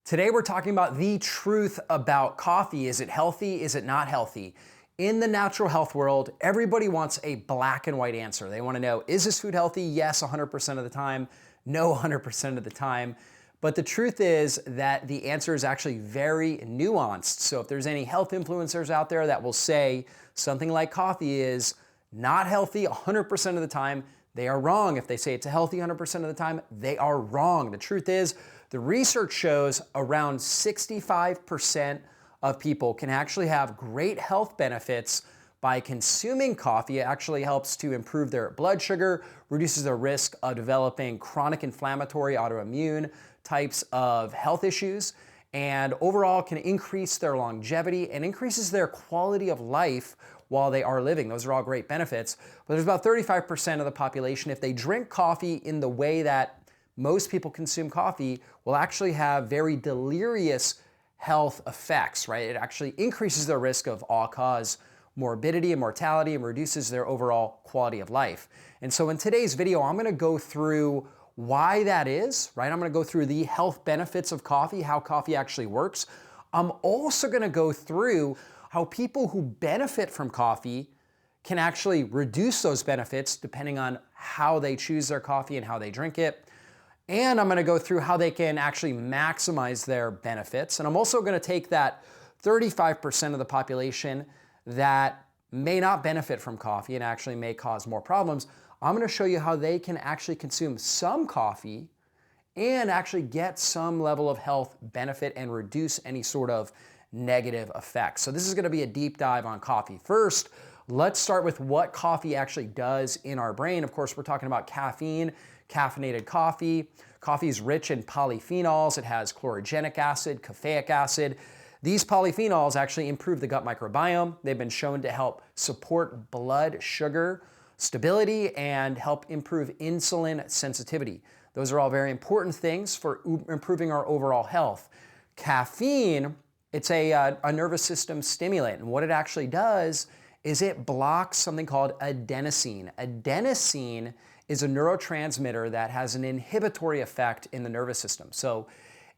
Today we're talking about the truth about coffee. Is it healthy? Is it not healthy? In the natural health world, everybody wants a black and white answer. They want to know, is this food healthy? Yes, 100% of the time. No, 100% of the time. But the truth is that the answer is actually very nuanced. So if there's any health influencers out there that will say something like coffee is not healthy 100% of the time, they are wrong. If they say it's healthy 100% of the time, they are wrong. The truth is, the research shows around 65% of people can actually have great health benefits by consuming coffee. It actually helps to improve their blood sugar, reduces their risk of developing chronic inflammatory autoimmune types of health issues, and overall can increase their longevity and increases their quality of life while they are living. Those are all great benefits. But there's about 35% of the population, if they drink coffee in the way that most people consume coffee, will actually have very delirious health effects, right? It actually increases their risk of all-cause morbidity and mortality and reduces their overall quality of life. And so in today's video, I'm gonna go through why that is, right? I'm gonna go through the health benefits of coffee, how coffee actually works. I'm also gonna go through how people who benefit from coffee can actually reduce those benefits depending on how they choose their coffee and how they drink it. And I'm gonna go through how they can actually maximize their benefits. And I'm also gonna take that 35% of the population that may not benefit from coffee and actually may cause more problems. I'm gonna show you how they can actually consume some coffee and actually get some level of health benefit and reduce any sort of negative effects. So this is gonna be a deep dive on coffee. First, let's start with what coffee actually does in our brain. Of course, we're talking about caffeine, caffeinated coffee. Coffee is rich in polyphenols. It has chlorogenic acid, caffeic acid. These polyphenols actually improve the gut microbiome. They've been shown to help support blood sugar stability and help improve insulin sensitivity. Those are all very important things for improving our overall health. Caffeine, it's a nervous system stimulant, and what it actually does is it blocks something called adenosine. Adenosine is a neurotransmitter that has an inhibitory effect in the nervous system. So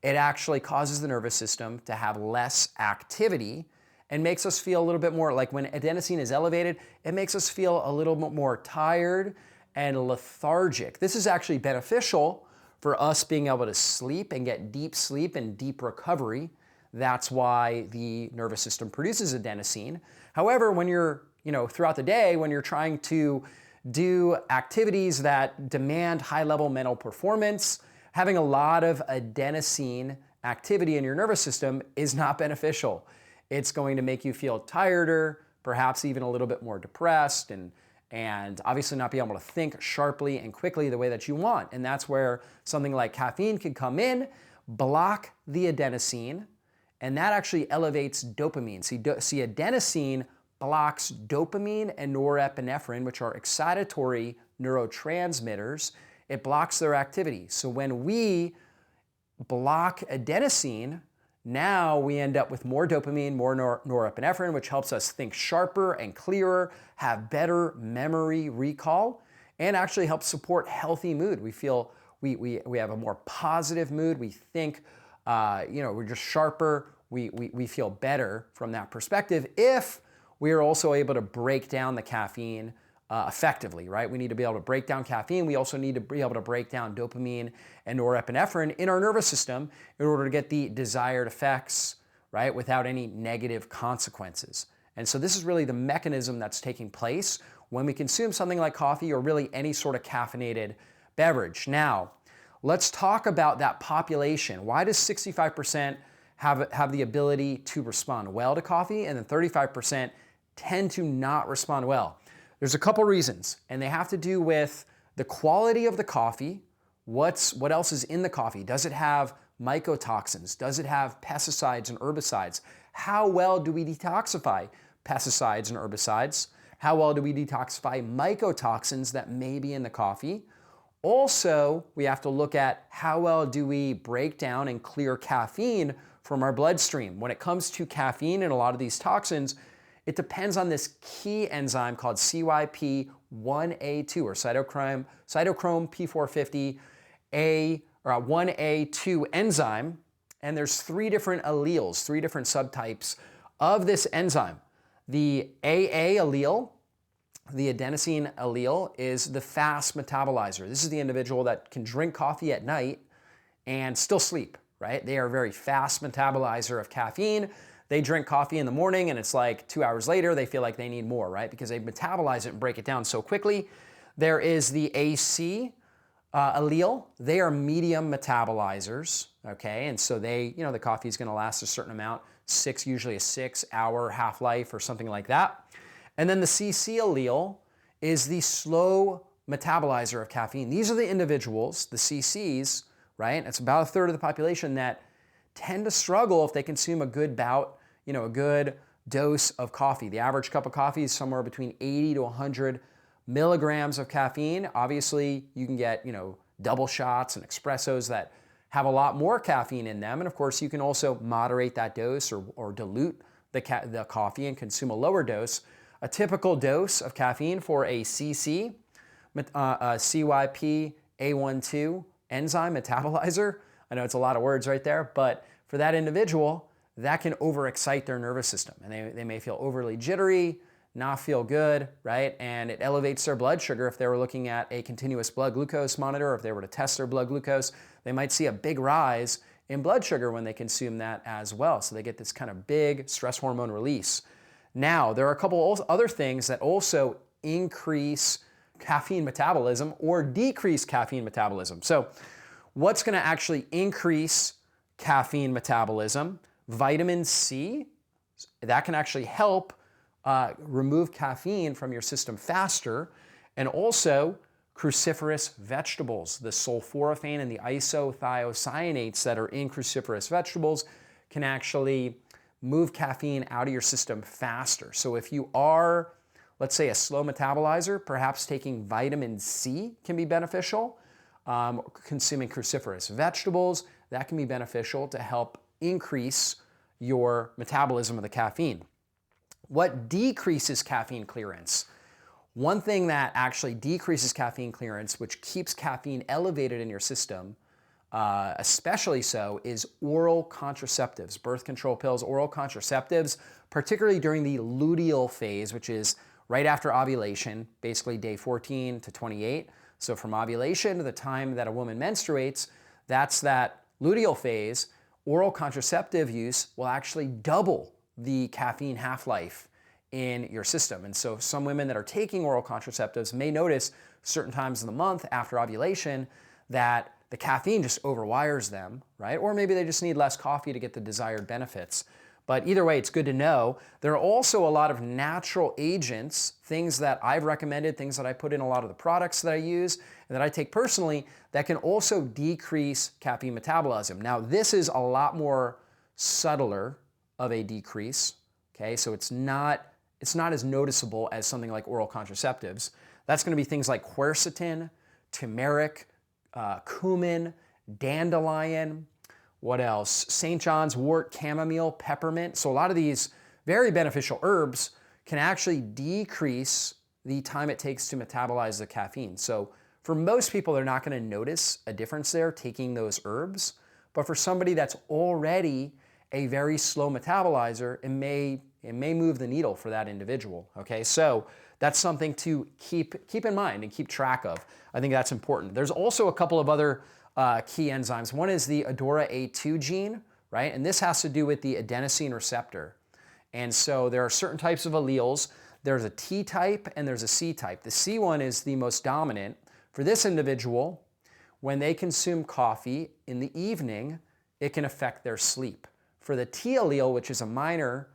it actually causes the nervous system to have less activity and makes us feel a little bit more like when adenosine is elevated, it makes us feel a little bit more tired and lethargic. This is actually beneficial for us being able to sleep and get deep sleep and deep recovery. That's why the nervous system produces adenosine. However, when you're, throughout the day, when you're trying to do activities that demand high-level mental performance, having a lot of adenosine activity in your nervous system is not beneficial. It's going to make you feel tireder, perhaps even a little bit more depressed, and obviously not be able to think sharply and quickly the way that you want. And that's where something like caffeine can come in, block the adenosine, and that actually elevates dopamine. See, adenosine blocks dopamine and norepinephrine, which are excitatory neurotransmitters. It blocks their activity. So when we block adenosine, now we end up with more dopamine, more norepinephrine, which helps us think sharper and clearer, have better memory recall, and actually helps support healthy mood. We feel we have a more positive mood. We think, we're just sharper. We feel better from that perspective if we are also able to break down the caffeine effectively, right? We need to be able to break down caffeine. We also need to be able to break down dopamine and norepinephrine in our nervous system in order to get the desired effects, right, without any negative consequences. And so this is really the mechanism that's taking place when we consume something like coffee or really any sort of caffeinated beverage. Now, let's talk about that population. Why does 65% have the ability to respond well to coffee and then 35% tend to not respond well? There's a couple reasons, and they have to do with the quality of the coffee, what else is in the coffee. Does it have mycotoxins? Does it have pesticides and herbicides? How well do we detoxify pesticides and herbicides? How well do we detoxify mycotoxins that may be in the coffee? Also, we have to look at how well do we break down and clear caffeine from our bloodstream. When it comes to caffeine and a lot of these toxins, it depends on this key enzyme called CYP1A2 or cytochrome P450 1A2 enzyme. And there's three different alleles, three different subtypes of this enzyme. The AA allele, the adenosine allele, is the fast metabolizer. This is the individual that can drink coffee at night and still sleep, right? They are a very fast metabolizer of caffeine. They drink coffee in the morning and it's like 2 hours later, they feel like they need more, right? Because they metabolize it and break it down so quickly. There is the AC allele. They are medium metabolizers, okay? And so the coffee is gonna last a certain amount, usually a 6-hour half-life or something like that. And then the CC allele is the slow metabolizer of caffeine. These are the individuals, the CCs, right? It's about a third of the population that tend to struggle if they consume a good a good dose of coffee. The average cup of coffee is somewhere between 80 to 100 milligrams of caffeine. Obviously, you can get, double shots and espressos that have a lot more caffeine in them. And of course, you can also moderate that dose or dilute the coffee and consume a lower dose. A typical dose of caffeine for a CC, CYP-A12 enzyme metabolizer, I know it's a lot of words right there, but for that individual, that can overexcite their nervous system. And they may feel overly jittery, not feel good, right? And it elevates their blood sugar. If they were looking at a continuous blood glucose monitor, or if they were to test their blood glucose, they might see a big rise in blood sugar when they consume that as well. So they get this kind of big stress hormone release. Now, there are a couple other things that also increase caffeine metabolism or decrease caffeine metabolism. So what's going to actually increase caffeine metabolism? Vitamin C, that can actually help remove caffeine from your system faster. And also cruciferous vegetables, the sulforaphane and the isothiocyanates that are in cruciferous vegetables can actually move caffeine out of your system faster. So if you are, let's say, a slow metabolizer, perhaps taking vitamin C can be beneficial. Consuming cruciferous vegetables, that can be beneficial to help increase your metabolism of the caffeine. What decreases caffeine clearance? One thing that actually decreases caffeine clearance, which keeps caffeine elevated in your system, especially so, is oral contraceptives, birth control pills, oral contraceptives, particularly during the luteal phase, which is right after ovulation, basically day 14 to 28. So from ovulation to the time that a woman menstruates, that's that luteal phase. Oral contraceptive use will actually double the caffeine half-life in your system. And so some women that are taking oral contraceptives may notice certain times in the month after ovulation that the caffeine just overwires them, right? Or maybe they just need less coffee to get the desired benefits. But either way, it's good to know. There are also a lot of natural agents, things that I've recommended, things that I put in a lot of the products that I use and that I take personally that can also decrease caffeine metabolism. Now, this is a lot more subtler of a decrease, okay? So it's not as noticeable as something like oral contraceptives. That's gonna be things like quercetin, turmeric, cumin, dandelion, what else? St. John's wort, chamomile, peppermint. So a lot of these very beneficial herbs can actually decrease the time it takes to metabolize the caffeine. So for most people, they're not going to notice a difference there taking those herbs. But for somebody that's already a very slow metabolizer, it may move the needle for that individual. Okay, so that's something to keep in mind and keep track of. I think that's important. There's also a couple of other key enzymes. One is the ADORA A2 gene, right? And this has to do with the adenosine receptor. And so there are certain types of alleles. There's a T type and there's a C type. The C one is the most dominant. For this individual, when they consume coffee in the evening, it can affect their sleep. For the T allele, which is a minor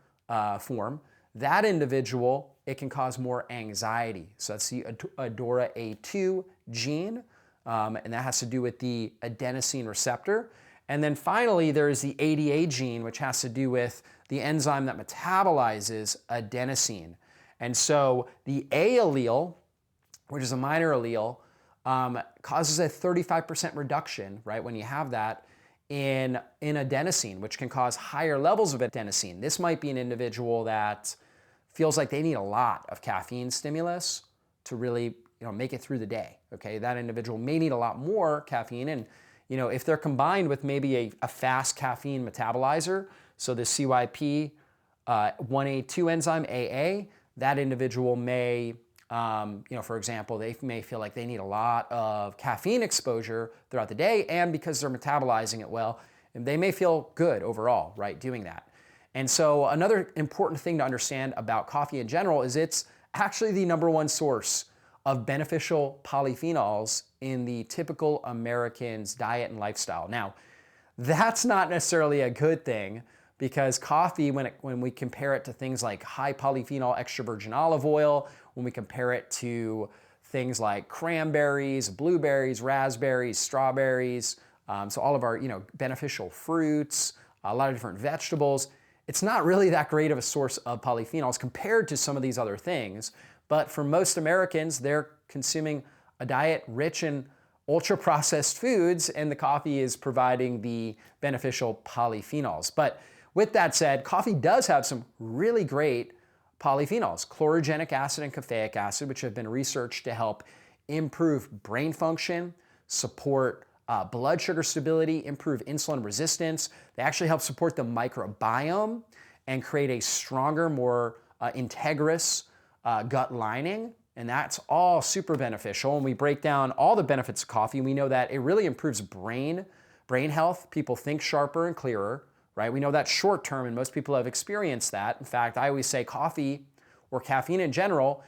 form, that individual, it can cause more anxiety. So that's the ADORA A2 gene. And that has to do with the adenosine receptor. And then finally, there is the ADA gene, which has to do with the enzyme that metabolizes adenosine. And so the A allele, which is a minor allele, causes a 35% reduction, right, when you have that in adenosine, which can cause higher levels of adenosine. This might be an individual that feels like they need a lot of caffeine stimulus to really make it through the day. Okay, that individual may need a lot more caffeine, and if they're combined with maybe a fast caffeine metabolizer, so the CYP 1A2 enzyme, AA, that individual may, for example, they may feel like they need a lot of caffeine exposure throughout the day, and because they're metabolizing it well, they may feel good overall, right, doing that. And so another important thing to understand about coffee in general is it's actually the #1 source of beneficial polyphenols in the typical American's diet and lifestyle. Now, that's not necessarily a good thing, because coffee, when we compare it to things like high polyphenol extra virgin olive oil, when we compare it to things like cranberries, blueberries, raspberries, strawberries, so all of our beneficial fruits, a lot of different vegetables, it's not really that great of a source of polyphenols compared to some of these other things. But for most Americans, they're consuming a diet rich in ultra-processed foods, and the coffee is providing the beneficial polyphenols. But with that said, coffee does have some really great polyphenols, chlorogenic acid and caffeic acid, which have been researched to help improve brain function, support blood sugar stability, improve insulin resistance. They actually help support the microbiome and create a stronger, more integrous gut lining. And that's all super beneficial. And we break down all the benefits of coffee. We know that it really improves brain health. People think sharper and clearer, right? We know that short term, and most people have experienced that. In fact, I always say coffee, or caffeine in general,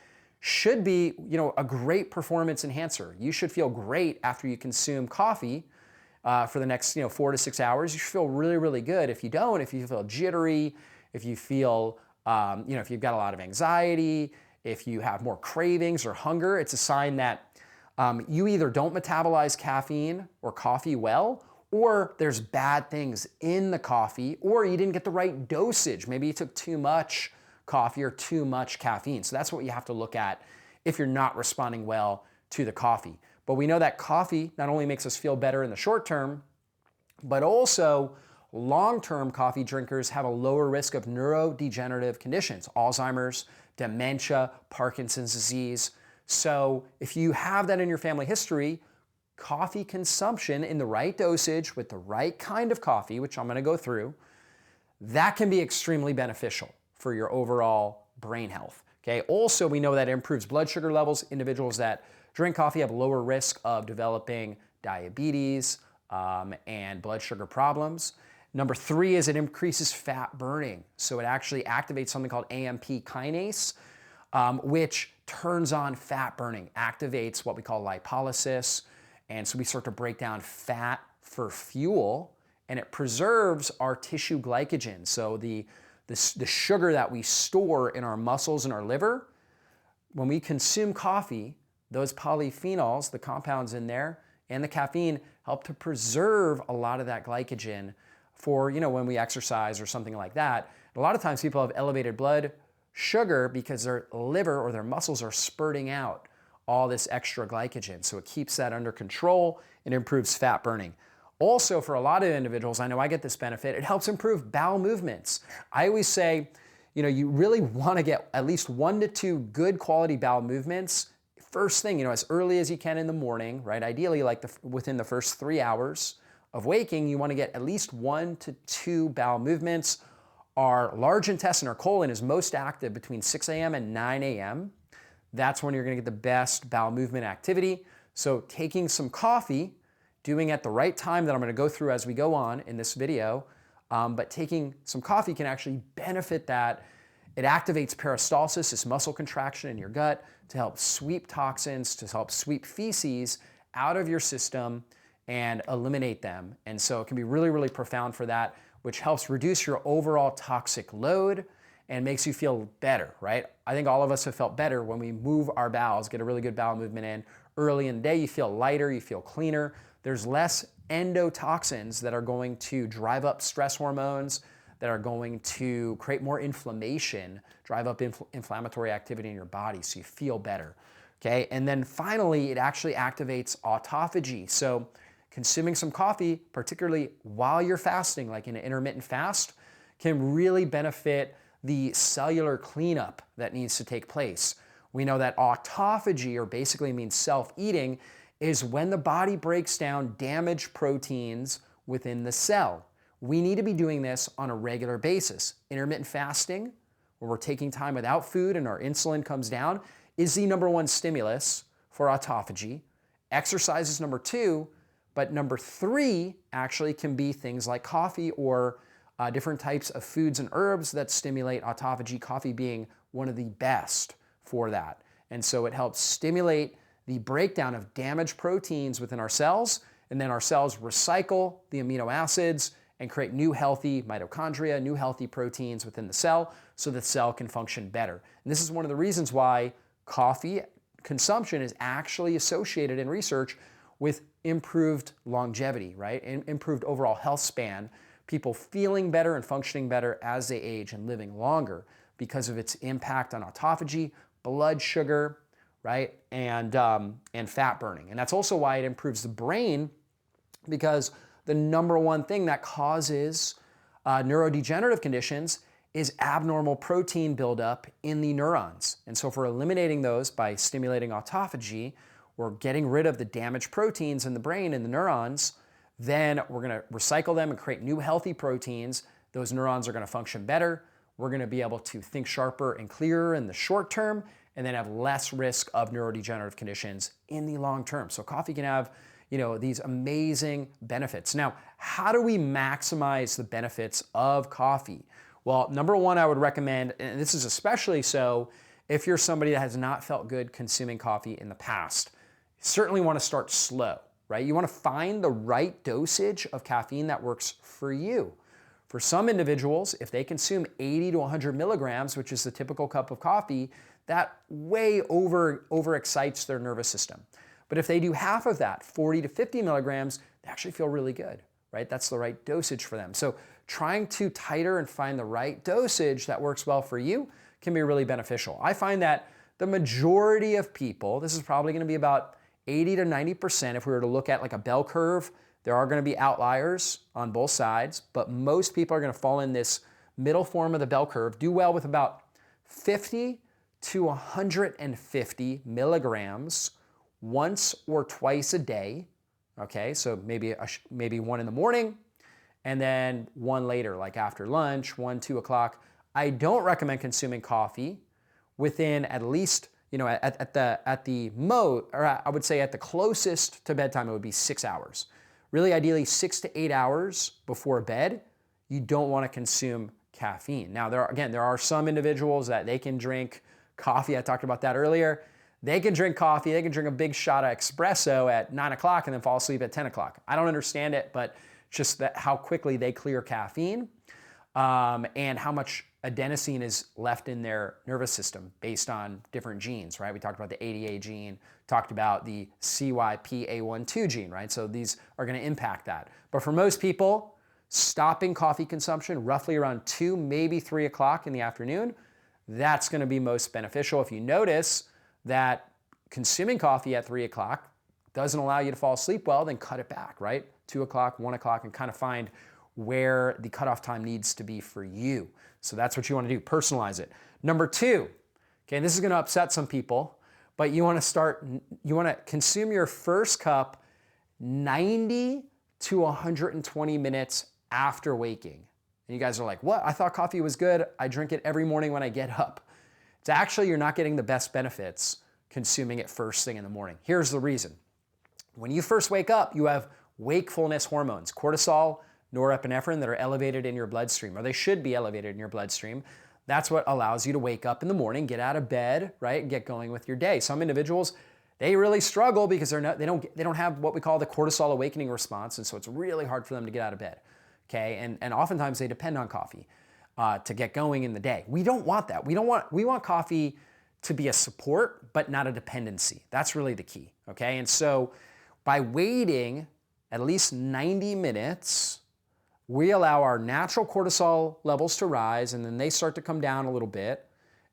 should be a great performance enhancer. You should feel great after you consume coffee for the next 4 to 6 hours. You should feel really, really good. If you don't, if you feel jittery, if you feel if you've got a lot of anxiety, if you have more cravings or hunger, it's a sign that you either don't metabolize caffeine or coffee well, or there's bad things in the coffee, or you didn't get the right dosage. Maybe you took too much coffee or too much caffeine. So that's what you have to look at if you're not responding well to the coffee. But we know that coffee not only makes us feel better in the short term, but also long-term coffee drinkers have a lower risk of neurodegenerative conditions, Alzheimer's, dementia, Parkinson's disease. So if you have that in your family history, coffee consumption in the right dosage with the right kind of coffee, which I'm going to go through, that can be extremely beneficial for your overall brain health. Okay. Also, we know that it improves blood sugar levels. Individuals that drink coffee have a lower risk of developing diabetes and blood sugar problems. Number 3 is it increases fat burning. So it actually activates something called AMP kinase, which turns on fat burning, activates what we call lipolysis. And so we start to break down fat for fuel, and it preserves our tissue glycogen. So the sugar that we store in our muscles and our liver, when we consume coffee, those polyphenols, the compounds in there, and the caffeine help to preserve a lot of that glycogen for, when we exercise or something like that. And a lot of times people have elevated blood sugar because their liver or their muscles are spurting out all this extra glycogen. So it keeps that under control and improves fat burning. Also, for a lot of individuals, I know I get this benefit, it helps improve bowel movements. I always say, you really want to get at least 1 to 2 good quality bowel movements first thing, as early as you can in the morning, right? Ideally, like within the first 3 hours of waking, you want to get at least 1 to 2 bowel movements. Our large intestine, our colon, is most active between 6 a.m. and 9 a.m. That's when you're going to get the best bowel movement activity. So taking some coffee, doing at the right time that I'm going to go through as we go on in this video, but taking some coffee can actually benefit that. It activates peristalsis, this muscle contraction in your gut, to help sweep toxins, to help sweep feces out of your system and eliminate them. And so it can be really, really profound for that, which helps reduce your overall toxic load and makes you feel better, right? I think all of us have felt better when we move our bowels, get a really good bowel movement in. Early in the day, you feel lighter, you feel cleaner. There's less endotoxins that are going to drive up stress hormones, that are going to create more inflammation, drive up inflammatory activity in your body, so you feel better, okay? And then finally, it actually activates autophagy. So consuming some coffee, particularly while you're fasting, like in an intermittent fast, can really benefit the cellular cleanup that needs to take place. We know that autophagy, or basically means self-eating, is when the body breaks down damaged proteins within the cell. We need to be doing this on a regular basis. Intermittent fasting, where we're taking time without food and our insulin comes down, is the number one stimulus for autophagy. Exercise is number two, but number three actually can be things like coffee or different types of foods and herbs that stimulate autophagy, coffee being one of the best for that. And so it helps stimulate the breakdown of damaged proteins within our cells, and then our cells recycle the amino acids and create new healthy mitochondria, new healthy proteins within the cell so the cell can function better. And this is one of the reasons why coffee consumption is actually associated in research with improved longevity, right? And improved overall health span, people feeling better and functioning better as they age and living longer because of its impact on autophagy, blood sugar, right? And fat burning. And that's also why it improves the brain, because the number one thing that causes neurodegenerative conditions is abnormal protein buildup in the neurons. And so if we're eliminating those by stimulating autophagy, or getting rid of the damaged proteins in the brain and the neurons, then we're gonna recycle them and create new healthy proteins. Those neurons are gonna function better. We're gonna be able to think sharper and clearer in the short term, and then have less risk of neurodegenerative conditions in the long term. So coffee can have, these amazing benefits. Now, how do we maximize the benefits of coffee? Well, number one, I would recommend, and this is especially so if you're somebody that has not felt good consuming coffee in the past, you certainly want to start slow, right? You want to find the right dosage of caffeine that works for you. For some individuals, if they consume 80 to 100 milligrams, which is the typical cup of coffee, that way overexcites their nervous system. But if they do half of that, 40 to 50 milligrams, they actually feel really good, right? That's the right dosage for them. So trying to tighter and find the right dosage that works well for you can be really beneficial. I find that the majority of people, this is probably gonna be about 80 to 90%, if we were to look at like a bell curve, there are gonna be outliers on both sides, but most people are gonna fall in this middle form of the bell curve, do well with about 50 to 150 milligrams once or twice a day. Okay, so maybe one in the morning and then one later, like after lunch, 1, 2 o'clock. I don't recommend consuming coffee within at least, at the closest to bedtime, it would be 6 hours. Really, ideally 6 to 8 hours before bed, you don't want to consume caffeine. Now, there are some individuals that they can drink coffee. I talked about that earlier. They can drink coffee, they can drink a big shot of espresso at 9 o'clock and then fall asleep at 10 o'clock. I don't understand it, but just how quickly they clear caffeine and how much adenosine is left in their nervous system based on different genes, right? We talked about the ADA gene, talked about the CYP-A12 gene, right? So these are gonna impact that. But for most people, stopping coffee consumption roughly around 2, maybe 3 o'clock in the afternoon, that's gonna be most beneficial. If you notice that consuming coffee at 3 o'clock doesn't allow you to fall asleep well, then cut it back, right? 2 o'clock, 1 o'clock, and kind of find where the cutoff time needs to be for you. So that's what you want to do, personalize it. Number two, okay, this is going to upset some people, but you want to consume your first cup 90 to 120 minutes after waking. And you guys are like, what? I thought coffee was good. I drink it every morning when I get up. It's actually, you're not getting the best benefits consuming it first thing in the morning. Here's the reason. When you first wake up, you have wakefulness hormones, cortisol, norepinephrine, that are elevated in your bloodstream, or they should be elevated in your bloodstream. That's what allows you to wake up in the morning, get out of bed, right, and get going with your day. Some individuals, they really struggle because they don't have what we call the cortisol awakening response, and so it's really hard for them to get out of bed. Okay, and oftentimes they depend on coffee to get going in the day. We don't want that. We want coffee to be a support, but not a dependency. That's really the key. Okay, and so by waiting at least 90 minutes, we allow our natural cortisol levels to rise, and then they start to come down a little bit.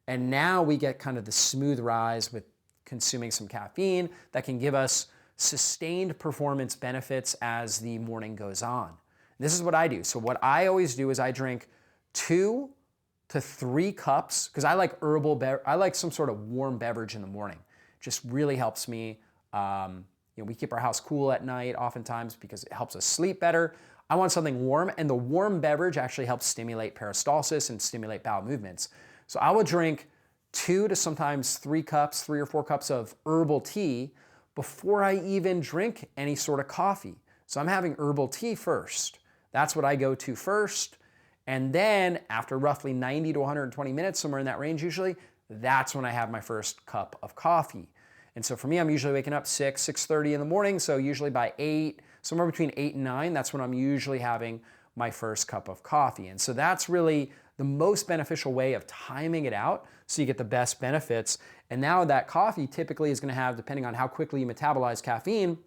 And now we get kind of the smooth rise with consuming some caffeine that can give us sustained performance benefits as the morning goes on. This is what I do. So what I always do is I drink 2 to 3 cups, because I like I like some sort of warm beverage in the morning. Just really helps me we keep our house cool at night oftentimes because it helps us sleep better. I want something warm, and the warm beverage actually helps stimulate peristalsis and stimulate bowel movements. So I will drink 2 to sometimes 3 or 4 cups of herbal tea before I even drink any sort of coffee. So I'm having herbal tea first. That's what I go to first. And then after roughly 90 to 120 minutes, somewhere in that range usually, that's when I have my first cup of coffee. And so for me, I'm usually waking up 6:30 in the morning. So usually by 8, somewhere between 8 and 9, that's when I'm usually having my first cup of coffee. And so that's really the most beneficial way of timing it out so you get the best benefits. And now that coffee typically is going to have, depending on how quickly you metabolize caffeine,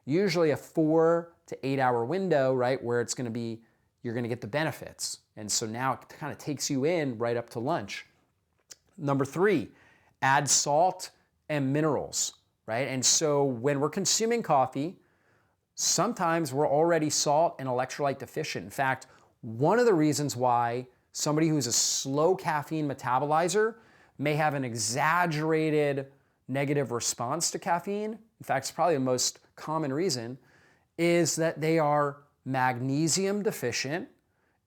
usually a 4 to 8 hour window, right, where it's going to be, you're going to get the benefits. And so now it kind of takes you in right up to lunch. Number 3, add salt and minerals, right? And so when we're consuming coffee, sometimes we're already salt and electrolyte deficient. In fact, one of the reasons why somebody who's a slow caffeine metabolizer may have an exaggerated negative response to caffeine, in fact, it's probably the most common reason, is that they are magnesium deficient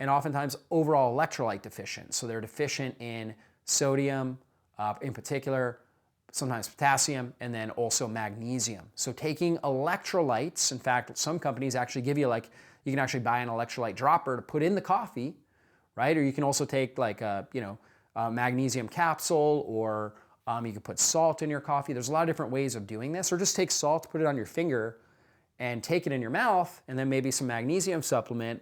and oftentimes overall electrolyte deficient. So they're deficient in sodium, in particular, sometimes potassium, and then also magnesium. So taking electrolytes, in fact, some companies actually give you you can actually buy an electrolyte dropper to put in the coffee, right? Or you can also take a magnesium capsule, or you can put salt in your coffee. There's a lot of different ways of doing this, or just take salt, put it on your finger, and take it in your mouth, and then maybe some magnesium supplement,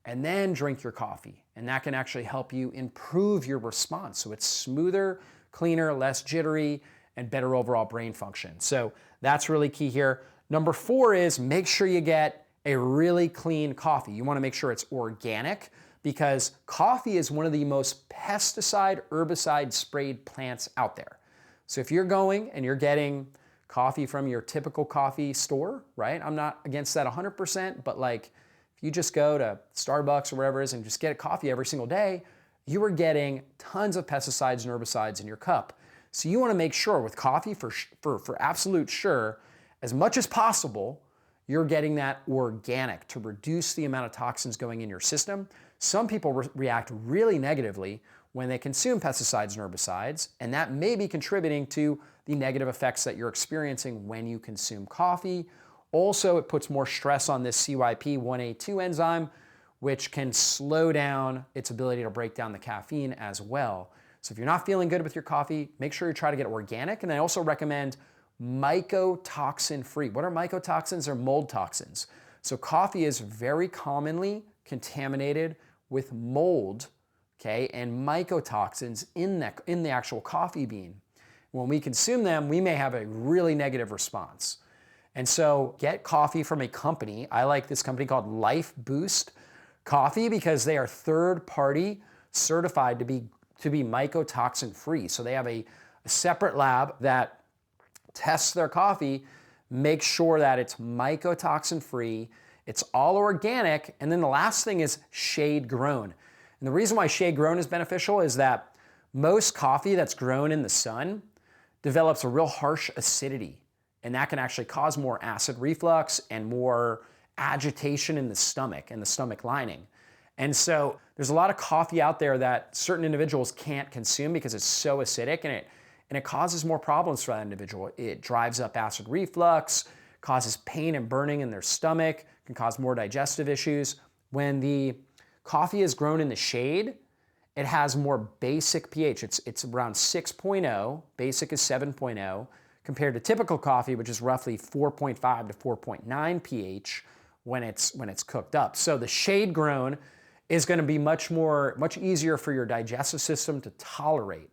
and then drink your coffee. And that can actually help you improve your response. So it's smoother, cleaner, less jittery, and better overall brain function. So that's really key here. Number 4 is make sure you get a really clean coffee. You want to make sure it's organic, because coffee is one of the most pesticide, herbicide sprayed plants out there. So if you're going and you're getting coffee from your typical coffee store, right? I'm not against that 100%, but if you just go to Starbucks or wherever it is and just get a coffee every single day, you are getting tons of pesticides and herbicides in your cup. So you want to make sure with coffee, for absolute sure, as much as possible, you're getting that organic to reduce the amount of toxins going in your system. Some people react really negatively when they consume pesticides and herbicides, and that may be contributing to the negative effects that you're experiencing when you consume coffee. Also, it puts more stress on this CYP1A2 enzyme, which can slow down its ability to break down the caffeine as well. So if you're not feeling good with your coffee, make sure you try to get organic. And I also recommend mycotoxin-free. What are mycotoxins? They're mold toxins. So coffee is very commonly contaminated with mold, okay, and mycotoxins in the actual coffee bean. When we consume them, we may have a really negative response. And so get coffee from a company. I like this company called Life Boost Coffee because they are third-party certified to be mycotoxin free. So they have a separate lab that tests their coffee, makes sure that it's mycotoxin free, it's all organic, and then the last thing is shade grown. And the reason why shade grown is beneficial is that most coffee that's grown in the sun develops a real harsh acidity, and that can actually cause more acid reflux and more agitation in the stomach and the stomach lining. And so there's a lot of coffee out there that certain individuals can't consume because it's so acidic, and it causes more problems for that individual. It drives up acid reflux, causes pain and burning in their stomach, can cause more digestive issues. When the coffee is grown in the shade, it has more basic pH. It's around 6.0, basic is 7.0, compared to typical coffee, which is roughly 4.5 to 4.9 pH when it's cooked up. So the shade grown is going to be much easier for your digestive system to tolerate.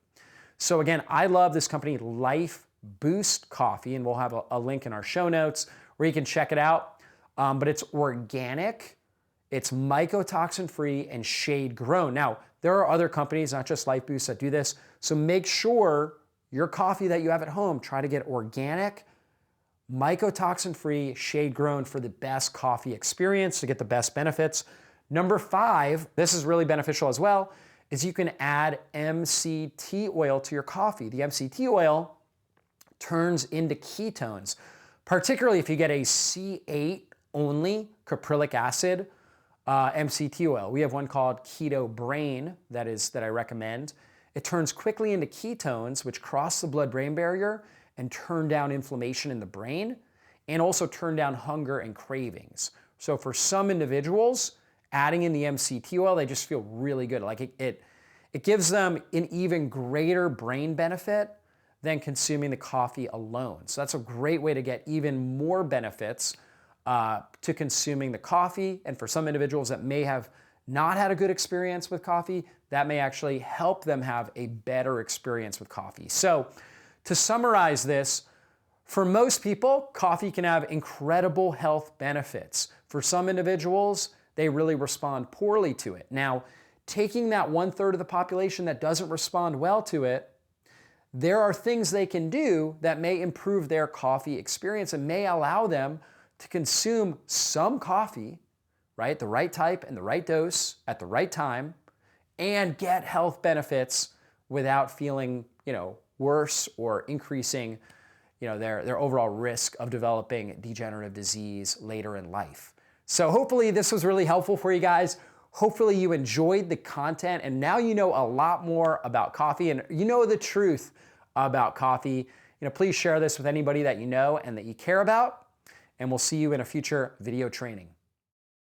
So again, I love this company, Life Boost Coffee, and we'll have a link in our show notes where you can check it out. But it's organic, it's mycotoxin free, and shade grown. Now, there are other companies, not just Life Boost, that do this. So make sure your coffee that you have at home, try to get organic, mycotoxin free, shade grown for the best coffee experience to get the best benefits. Number 5, this is really beneficial as well, is you can add MCT oil to your coffee. The MCT oil turns into ketones. particularly if you get a C8 only caprylic acid MCT oil. We have one called Keto Brain that I recommend. It turns quickly into ketones, which cross the blood-brain barrier and turn down inflammation in the brain, and also turn down hunger and cravings. So for some individuals, adding in the MCT oil, they just feel really good. Like it gives them an even greater brain benefit than consuming the coffee alone. So that's a great way to get even more benefits to consuming the coffee. And for some individuals that may have not had a good experience with coffee, that may actually help them have a better experience with coffee. So to summarize this, for most people, coffee can have incredible health benefits. For some individuals, they really respond poorly to it. Now, taking that 1/3 of the population that doesn't respond well to it, there are things they can do that may improve their coffee experience and may allow them to consume some coffee, right? The right type and the right dose at the right time, and get health benefits without feeling, worse or increasing, their overall risk of developing degenerative disease later in life. So hopefully this was really helpful for you guys. Hopefully you enjoyed the content and now you know a lot more about coffee and you know the truth about coffee. Please share this with anybody that you know and that you care about, and we'll see you in a future video training.